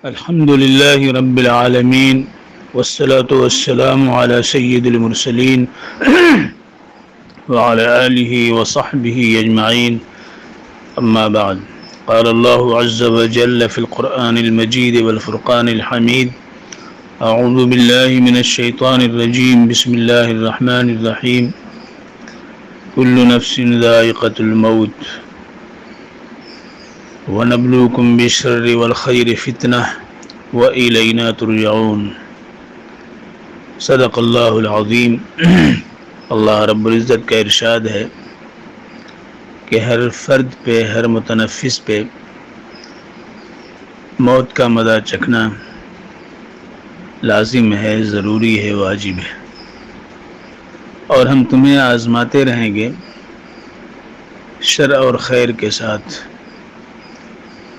الحمد لله رب العالمين والصلاة والسلام على سيد المرسلين وعلى آله وصحبه أجمعين. أما بعد، قال الله عز وجل في القرآن المجيد والفرقان الحميد: أعوذ بالله من الشيطان الرجيم. بسم الله الرحمن الرحيم. كل نفس ذائقة الموت وَنَبْلُوكُمْ بِالشَّرِّ وَالْخَيْرِ فِتْنَةً وَإِلَيْنَا تُرْجَعُونَ. صدق اللہ العظیم. اللہ رب العزت کا ارشاد ہے کہ ہر فرد پہ، ہر متنفس پہ موت کا مزہ چکھنا لازم ہے، ضروری ہے، واجب ہے، اور ہم تمہیں آزماتے رہیں گے شر اور خیر کے ساتھ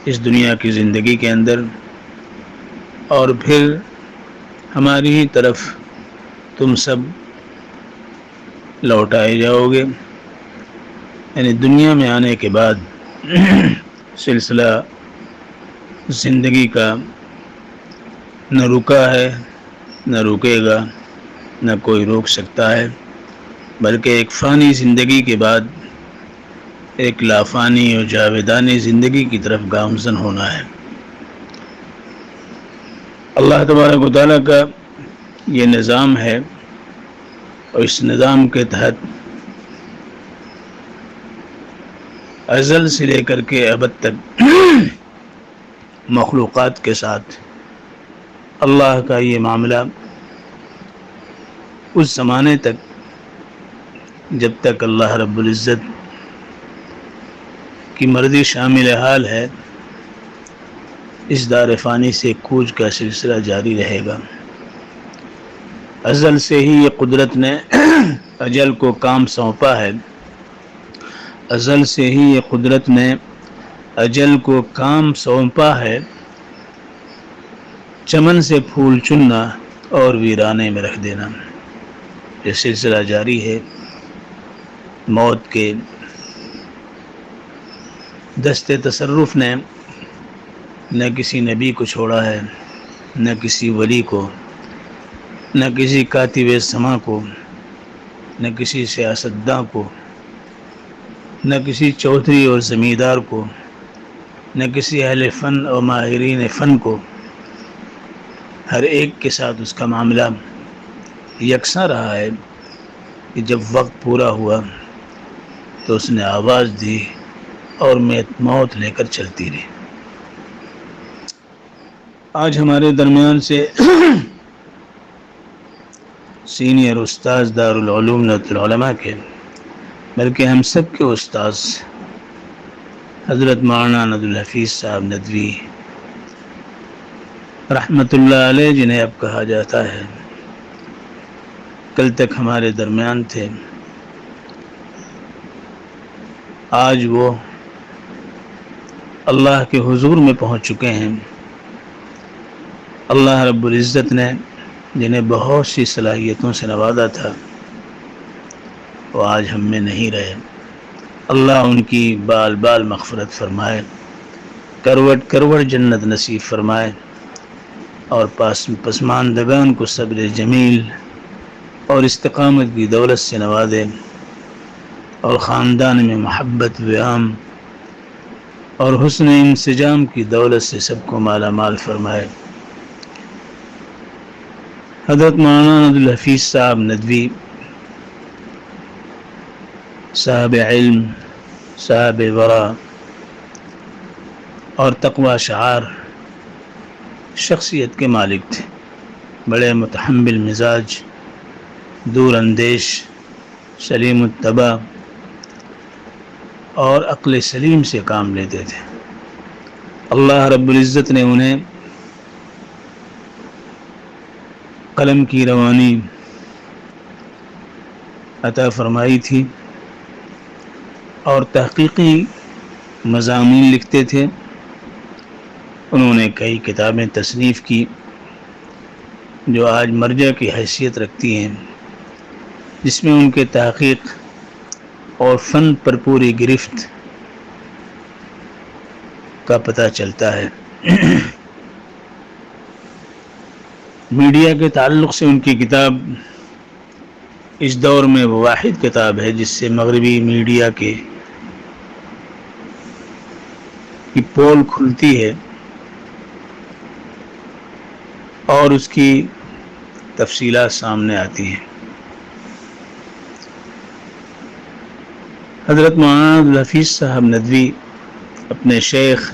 اس دنیا کی زندگی کے اندر، اور پھر ہماری ہی طرف تم سب لوٹائے جاؤ گے. یعنی دنیا میں آنے کے بعد سلسلہ زندگی کا نہ رکا ہے، نہ رکے گا، نہ کوئی روک سکتا ہے، بلکہ ایک فانی زندگی کے بعد ایک لافانی اور جاویدانی زندگی کی طرف گامزن ہونا ہے. اللہ تبارک و تعالیٰ کا یہ نظام ہے، اور اس نظام کے تحت ازل سے لے کر کے ابد تک مخلوقات کے ساتھ اللہ کا یہ معاملہ اس زمانے تک جب تک اللہ رب العزت کی مرضی شامل حال ہے، اس دار فانی سے کوچ کا سلسلہ جاری رہے گا. ازل سے ہی یہ قدرت نے اجل کو کام سونپا ہے، ازل سے ہی یہ قدرت نے اجل کو کام سونپا ہے، چمن سے پھول چننا اور ویرانے میں رکھ دینا. یہ سلسلہ جاری ہے. موت کے دست تصرف نے نہ کسی نبی کو چھوڑا ہے، نہ کسی ولی کو، نہ کسی کاتب سما کو، نہ کسی سیاستداں کو، نہ کسی چودھری اور زمیندار کو، نہ کسی اہل فن اور ماہرین فن کو. ہر ایک کے ساتھ اس کا معاملہ یکساں رہا ہے کہ جب وقت پورا ہوا تو اس نے آواز دی اور موت لے کر چلتی رہی. آج ہمارے درمیان سے سینئر استاذ دارالعلوم ندوۃ العلماء کے، بلکہ ہم سب کے استاذ حضرت مولانا عبدالحفیظ صاحب ندوی رحمۃ اللہ علیہ، جنہیں اب کہا جاتا ہے، کل تک ہمارے درمیان تھے. آج وہ اللہ کے حضور میں پہنچ چکے ہیں. اللہ رب العزت نے جنہیں بہت سی صلاحیتوں سے نوازا تھا، وہ آج ہم میں نہیں رہے. اللہ ان کی بال بال مغفرت فرمائے، کروٹ کروٹ جنت نصیب فرمائے، اور پسماندگان کو صبر جمیل اور استقامت کی دولت سے نوازے، اور خاندان میں محبت ویام اور حسن انسجام کی دولت سے سب کو مالا مال فرمائے. حضرت مولانا عبدالحفیظ صاحب ندوی صاحب علم، صاحب ورع اور تقوی شعار شخصیت کے مالک تھے. بڑے متحمل مزاج، دور اندیش، سلیم الطبع اور عقل سلیم سے کام لیتے تھے. اللہ رب العزت نے انہیں قلم کی روانی عطا فرمائی تھی، اور تحقیقی مضامین لکھتے تھے. انہوں نے کئی کتابیں تصنیف کی جو آج مرجع کی حیثیت رکھتی ہیں، جس میں ان کے تحقیق اور فن پر پوری گرفت کا پتہ چلتا ہے. میڈیا کے تعلق سے ان کی کتاب اس دور میں وہ واحد کتاب ہے جس سے مغربی میڈیا کی پول کھلتی ہے اور اس کی تفصیلات سامنے آتی ہیں۔ حضرت مولانا عبدالحفیظ صاحب ندوی اپنے شیخ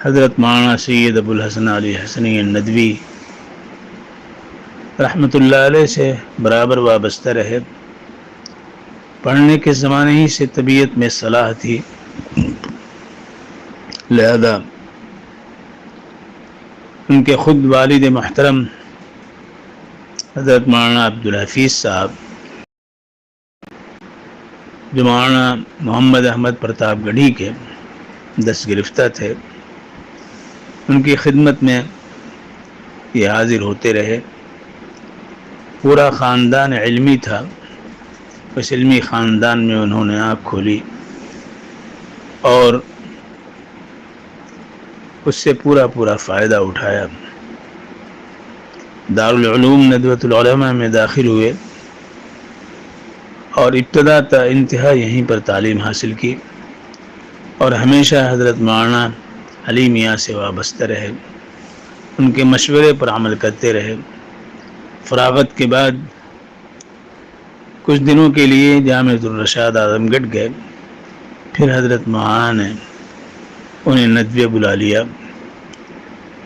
حضرت مولانا سید ابوالحسن علی حسنی ندوی رحمۃ اللہ علیہ سے برابر وابستہ رہے۔ پڑھنے کے زمانے ہی سے طبیعت میں صلاح تھی، لہذا ان کے خود والد محترم حضرت مولانا عبدالحفیظ صاحب جو مولانا محمد احمد پرتاپ گڑھی کے دست گرفتہ تھے، ان کی خدمت میں یہ حاضر ہوتے رہے۔ پورا خاندان علمی تھا، اس علمی خاندان میں انہوں نے آنکھ کھولی اور اس سے پورا فائدہ اٹھایا۔ دارالعلوم ندوۃ العلماء میں داخل ہوئے اور ابتدا تا انتہا یہیں پر تعلیم حاصل کی اور ہمیشہ حضرت مولانا علی میاں سے وابستہ رہے، ان کے مشورے پر عمل کرتے رہے۔ فراغت کے بعد کچھ دنوں کے لیے جامعۃ الرشاد اعظم گڑھ گئے، پھر حضرت مولانا نے انہیں ندویہ بلا لیا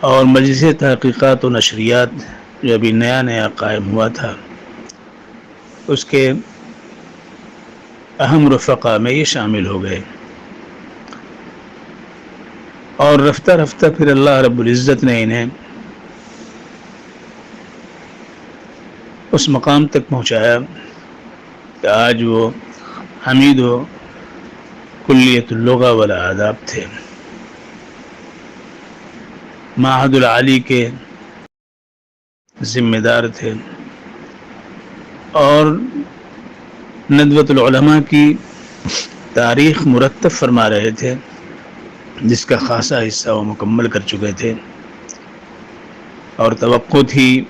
اور مجلس تحقیقات و نشریات جو ابھی نیا قائم ہوا تھا اس کے اہم رفقا میں یہ شامل ہو گئے، اور رفتہ رفتہ پھر اللہ رب العزت نے انہیں اس مقام تک پہنچایا کہ آج وہ حمید و کلیت اللغہ والآداب تھے، معہد العالی کے ذمہ دار تھے اور ندوۃ العلماء کی تاریخ مرتب فرما رہے تھے، جس کا خاصا حصہ وہ مکمل کر چکے تھے، اور توقع تھی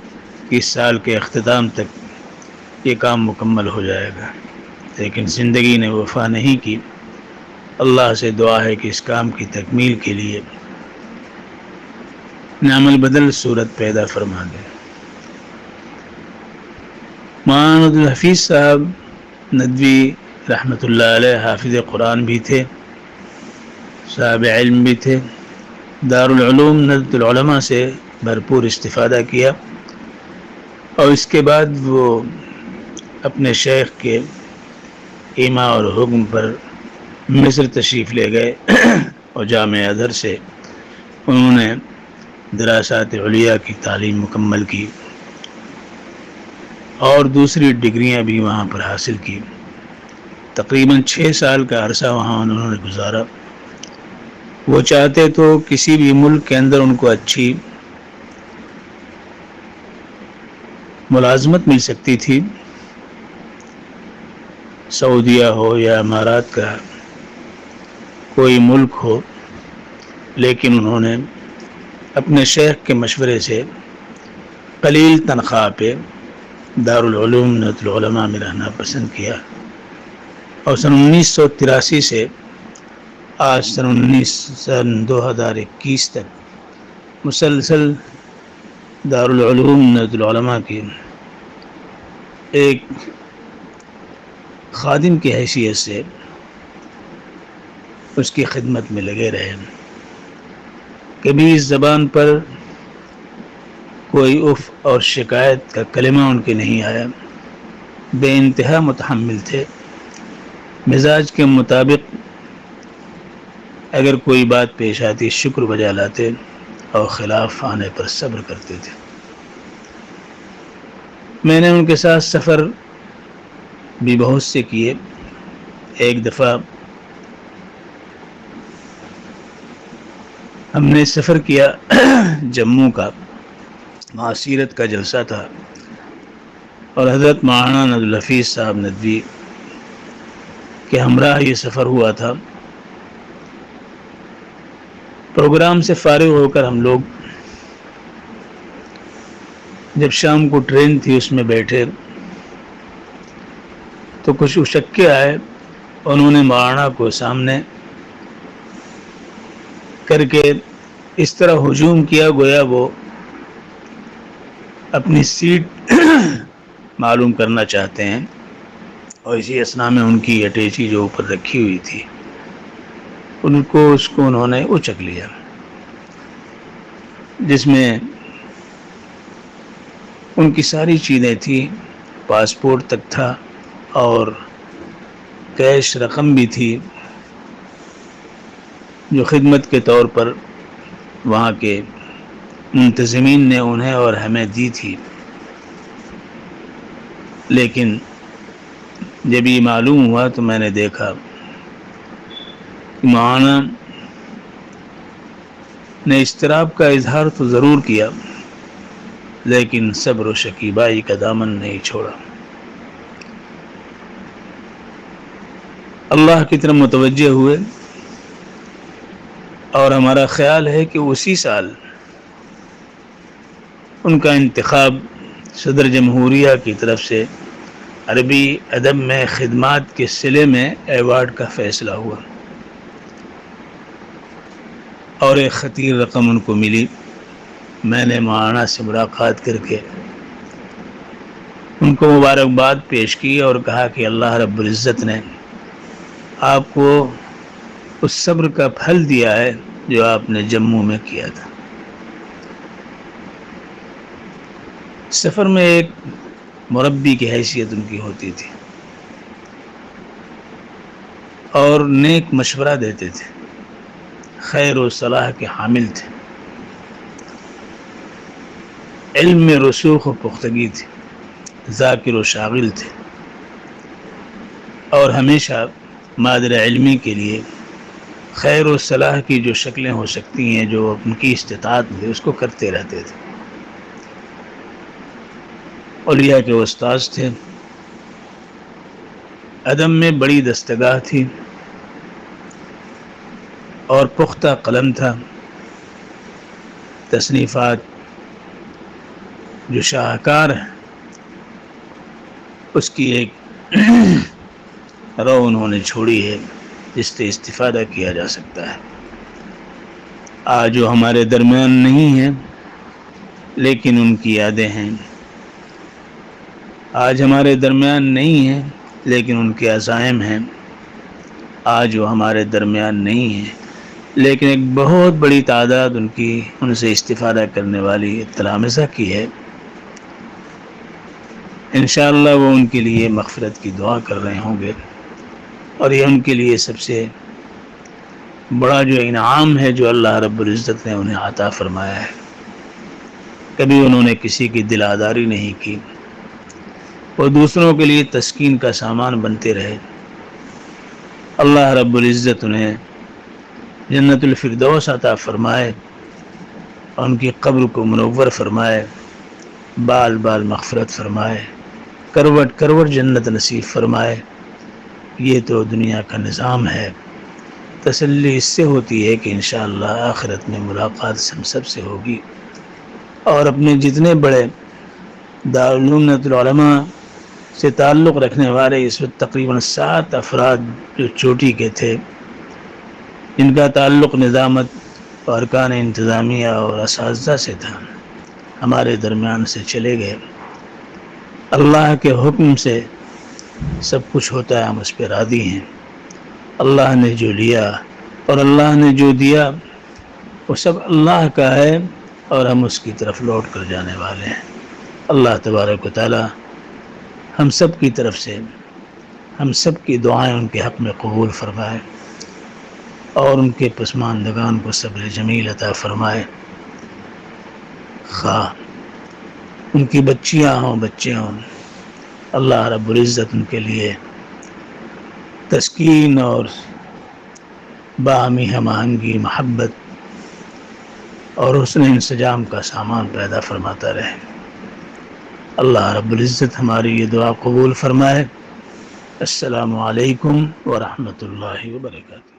کہ اس سال کے اختتام تک یہ کام مکمل ہو جائے گا، لیکن زندگی نے وفا نہیں کی۔ اللہ سے دعا ہے کہ اس کام کی تکمیل کے لیے نعم البدل صورت پیدا فرما دے۔ مولانا عبدالحفیظ صاحب ندوی رحمۃ اللہ علیہ حافظ قرآن بھی تھے، صاحب علم بھی تھے، دارالعلوم ندوۃ العلماء سے بھرپور استفادہ کیا، اور اس کے بعد وہ اپنے شیخ کے ایما اور حکم پر مصر تشریف لے گئے اور جامعہ ازہر سے انہوں نے دراسات علیہ کی تعلیم مکمل کی اور دوسری ڈگریاں بھی وہاں پر حاصل کی۔ تقریباً 6 سال کا عرصہ وہاں انہوں نے گزارا۔ وہ چاہتے تو کسی بھی ملک کے اندر ان کو اچھی ملازمت مل سکتی تھی، سعودیہ ہو یا امارات کا کوئی ملک ہو، لیکن انہوں نے اپنے شیخ کے مشورے سے قلیل تنخواہ پہ دارالعلوم ندوۃ العلماء میں رہنا پسند کیا، اور سن 1983 سے آج سن 2021 تک مسلسل دارالعلوم ندوۃ العلماء کی ایک خادم کی حیثیت سے اس کی خدمت میں لگے رہے۔ کبھی اس زبان پر کوئی اف اور شکایت کا کلمہ ان کے نہیں آیا، بے انتہا متحمل تھے، مزاج کے مطابق اگر کوئی بات پیش آتی شکر بجا لاتے اور خلاف آنے پر صبر کرتے تھے۔ میں نے ان کے ساتھ سفر بھی بہت سے کیے۔ ایک دفعہ ہم نے سفر کیا جموں کا، وہاں سیرت کا جلسہ تھا، اور حضرت مولانا عبدالحفیظ صاحب ندوی کے ہمراہ یہ سفر ہوا تھا۔ پروگرام سے فارغ ہو کر ہم لوگ جب شام کو ٹرین تھی اس میں بیٹھے تو کچھ اشکے آئے، انہوں نے مولانا کو سامنے کر کے اس طرح ہجوم کیا گویا وہ اپنی سیٹ معلوم کرنا چاہتے ہیں، اور اسی اثناء میں ان کی اٹیچی جو اوپر رکھی ہوئی تھی اس کو انہوں نے اچک لیا، جس میں ان کی ساری چیزیں تھیں، پاسپورٹ تک تھا اور کیش رقم بھی تھی جو خدمت کے طور پر وہاں کے منتظمین نے انہیں اور ہمیں دی تھی۔ لیکن جب یہ معلوم ہوا تو میں نے دیکھا کہ مولانا نے اضطراب کا اظہار تو ضرور کیا لیکن صبر و شکیبائی کا دامن نہیں چھوڑا، اللہ کی طرف متوجہ ہوئے، اور ہمارا خیال ہے کہ اسی سال ان کا انتخاب صدر جمہوریہ کی طرف سے عربی ادب میں خدمات کے صلے میں ایوارڈ کا فیصلہ ہوا، اور ایک خطیر رقم ان کو ملی۔ میں نے مولانا سے ملاقات کر کے ان کو مبارکباد پیش کی اور کہا کہ اللہ رب العزت نے آپ کو اس صبر کا پھل دیا ہے جو آپ نے جموں میں کیا تھا۔ سفر میں ایک مربی کی حیثیت ان کی ہوتی تھی اور نیک مشورہ دیتے تھے، خیر و صلاح کے حامل تھے، علم میں رسوخ و پختگی تھی، ذاکر و شاغل تھے، اور ہمیشہ مادر علمی کے لیے خیر و صلاح کی جو شکلیں ہو سکتی ہیں جو ان کی استطاعت میں اس کو کرتے رہتے تھے۔ اولیاء کے استاذ تھے، ادب میں بڑی دستگاہ تھی اور پختہ قلم تھا، تصنیفات جو شاہکار ہیں اس کی ایک رو انہوں نے چھوڑی ہے جس سے استفادہ کیا جا سکتا ہے۔ آج وہ ہمارے درمیان نہیں ہیں لیکن ان کی یادیں ہیں، آج ہمارے درمیان نہیں ہیں لیکن ان کے عزائم ہیں، آج وہ ہمارے درمیان نہیں ہیں لیکن ایک بہت بڑی تعداد ان سے استفادہ کرنے والی تلامذہ کی ہے۔ انشاءاللہ وہ ان کے لیے مغفرت کی دعا کر رہے ہوں گے، اور یہ ان کے لیے سب سے بڑا جو انعام ہے جو اللہ رب العزت نے انہیں عطا فرمایا ہے۔ کبھی انہوں نے کسی کی دل آزاری نہیں کی، وہ دوسروں کے لیے تسکین کا سامان بنتے رہے۔ اللہ رب العزت انہیں جنت الفردوس عطا فرمائے اور ان کی قبر کو منور فرمائے، بال بال مغفرت فرمائے، کروٹ کروٹ جنت نصیب فرمائے۔ یہ تو دنیا کا نظام ہے، تسلی اس سے ہوتی ہے کہ انشاءاللہ آخرت میں ملاقات ہم سب سے ہوگی، اور اپنے جتنے بڑے دارالعلوم العلماء سے تعلق رکھنے والے اس وقت تقریباً 7 افراد جو چوٹی کے تھے، جن کا تعلق نظامت اور ارکان انتظامیہ اور اساتذہ سے تھا، ہمارے درمیان سے چلے گئے۔ اللہ کے حکم سے سب کچھ ہوتا ہے، ہم اس پہ راضی ہیں۔ اللہ نے جو لیا اور اللہ نے جو دیا وہ سب اللہ کا ہے، اور ہم اس کی طرف لوٹ کر جانے والے ہیں۔ اللہ تبارک و تعالی ہم سب کی طرف سے ہم سب کی دعائیں ان کے حق میں قبول فرمائے، اور ان کے پسماندگان کو صبر جمیل عطا فرمائے، خواہ ان کی بچیاں ہوں بچے ہوں۔ اللہ رب العزت ان کے لیے تسکین اور باہمی ہم آہنگی، محبت اور حسن انسجام کا سامان پیدا فرماتا رہے۔ اللہ رب العزت ہماری یہ دعا قبول فرمائے۔ السلام علیکم ورحمۃ اللہ وبرکاتہ۔